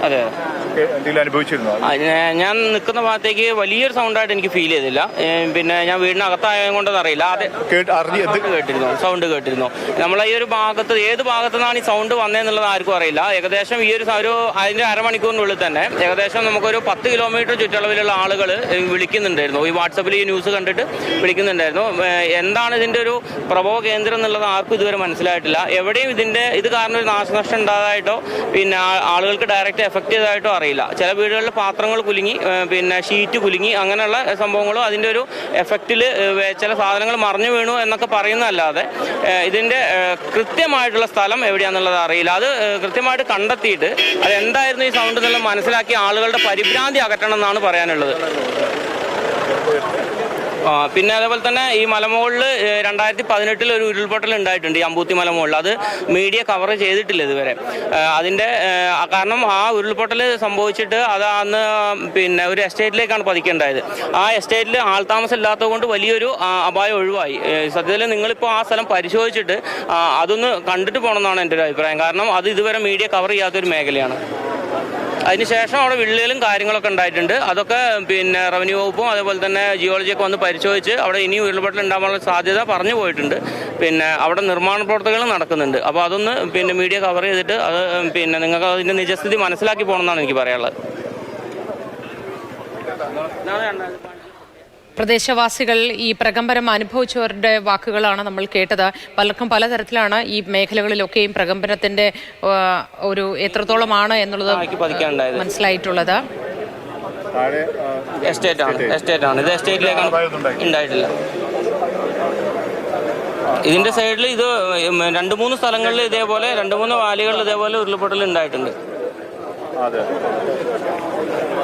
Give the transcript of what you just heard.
അതെ. ഞാൻ നിൽക്കുന്ന ഭാഗത്തേക്ക് വലിയൊരു സൗണ്ടായിട്ട് എനിക്ക് ഫീൽ ചെയ്തില്ല. പിന്നെ ഞാൻ വീടിനകത്തായത് കൊണ്ടെന്ന് അറിയില്ല. സൗണ്ട് കേട്ടിരുന്നു. നമ്മളെ ഈ ഒരു ഭാഗത്ത് ഏത് ഭാഗത്തു നിന്നാണ് ഈ സൗണ്ട് വന്നതെന്നുള്ളത് ആർക്കും അറിയില്ല. ഏകദേശം ഈ ഒരു അതിന്റെ അരമണിക്കൂറിനുള്ളിൽ തന്നെ ഏകദേശം നമുക്കൊരു 10 കിലോമീറ്റർ ചുറ്റളവിലുള്ള ആളുകൾ വിളിക്കുന്നുണ്ടായിരുന്നു. ഈ വാട്സപ്പിൽ ഈ ന്യൂസ് കണ്ടിട്ട് വിളിക്കുന്നുണ്ടായിരുന്നു. എന്താണ് ഇതിന്റെ ഒരു പ്രഭവ കേന്ദ്രം എന്നുള്ളത് ആർക്കും ഇതുവരെ മനസ്സിലായിട്ടില്ല. എവിടെയും ഇത് കാരണം ഒരു നാശനഷ്ടം ഉണ്ടായതായിട്ടോ പിന്നെ ആളുകൾക്ക് ഡയറക്റ്റ് എഫക്ട് ചെയ്തതായിട്ടോ അറിയില്ല. ചില വീടുകളിൽ പാത്രങ്ങൾ കുലുങ്ങി, പിന്നെ ഷീറ്റ് കുലുങ്ങി, അങ്ങനെയുള്ള സംഭവങ്ങളും അതിൻ്റെ ഒരു എഫക്റ്റിൽ ചില സാധനങ്ങൾ മറിഞ്ഞു വീണു എന്നൊക്കെ പറയുന്നതല്ലാതെ ഇതിൻ്റെ കൃത്യമായിട്ടുള്ള സ്ഥലം എവിടെയാണെന്നുള്ളത് അറിയില്ല. അത് കൃത്യമായിട്ട് കണ്ടെത്തിയിട്ട് അത് എന്തായിരുന്നു ഈ സൗണ്ട് എന്നുള്ളത് മനസ്സിലാക്കി ആളുകളുടെ പരിഭ്രാന്തി അകറ്റണം എന്നാണ് പറയാനുള്ളത്. പിന്നെ അതേപോലെ തന്നെ ഈ മലമുകളിൽ 2018 ഒരു ഉരുൾപൊട്ടൽ ഉണ്ടായിട്ടുണ്ട്, ഈ അമ്പൂത്തി മലമുകളിൽ. അത് മീഡിയ കവർ ചെയ്തിട്ടില്ല ഇതുവരെ. അതിൻ്റെ കാരണം ആ ഉരുൾപൊട്ടൽ സംഭവിച്ചിട്ട് അത് അന്ന് പിന്നെ ഒരു എസ്റ്റേറ്റിലേക്കാണ് പതിക്കേണ്ടായത്. ആ എസ്റ്റേറ്റിൽ ആൾതാമസം ഇല്ലാത്തത് കൊണ്ട് വലിയൊരു അപായം ഒഴിവായി. സത്യത്തിൽ നിങ്ങളിപ്പോൾ ആ സ്ഥലം പരിശോധിച്ചിട്ട് അതൊന്ന് കണ്ടിട്ട് പോകണമെന്നാണ് എൻ്റെ ഒരു അഭിപ്രായം. കാരണം അത് ഇതുവരെ മീഡിയ കവർ ചെയ്യാത്തൊരു മേഖലയാണ്. അതിനുശേഷം അവിടെ വിള്ളലും കാര്യങ്ങളൊക്കെ ഉണ്ടായിട്ടുണ്ട്. അതൊക്കെ പിന്നെ റവന്യൂ വകുപ്പും അതേപോലെ തന്നെ ജിയോളജിയൊക്കെ വന്ന് പരിശോധിച്ച് അവിടെ ഇനിയും ഉരുൾപൊട്ടൽ ഉണ്ടാകാനുള്ള സാധ്യത പറഞ്ഞു പോയിട്ടുണ്ട്. പിന്നെ അവിടെ നിർമ്മാണ പ്രവർത്തനങ്ങൾ നടക്കുന്നുണ്ട്. അപ്പോൾ അതൊന്ന് പിന്നെ മീഡിയ കവർ ചെയ്തിട്ട് അത് പിന്നെ നിങ്ങൾക്ക് അതിൻ്റെ നിജസ്ഥിതി മനസ്സിലാക്കി പോകണമെന്നാണ് എനിക്ക് പറയാനുള്ളത്. പ്രദേശവാസികൾ ഈ പ്രകമ്പനം അനുഭവിച്ചവരുടെ വാക്കുകളാണ് നമ്മൾ കേട്ടത്. പലർക്കും പലതരത്തിലാണ് ഈ മേഖലകളിലൊക്കെയും പ്രകമ്പനത്തിന്റെ ഒരു എത്രത്തോളമാണ് എന്നുള്ളത് മനസ്സിലായിട്ടുള്ളത്. എസ്റ്റേറ്റാണ് ഇത്. എസ്റ്റേറ്റിലേക്കാണ് ഉണ്ടായിട്ടില്ല. ഇതിന്റെ സൈഡിൽ ഇത് 2-3 സ്ഥലങ്ങളിൽ ഇതേപോലെ 2-3 വാലികളിൽ ഇതേപോലെ ഉരുൾപൊട്ടൽ ഉണ്ടായിട്ടുണ്ട്.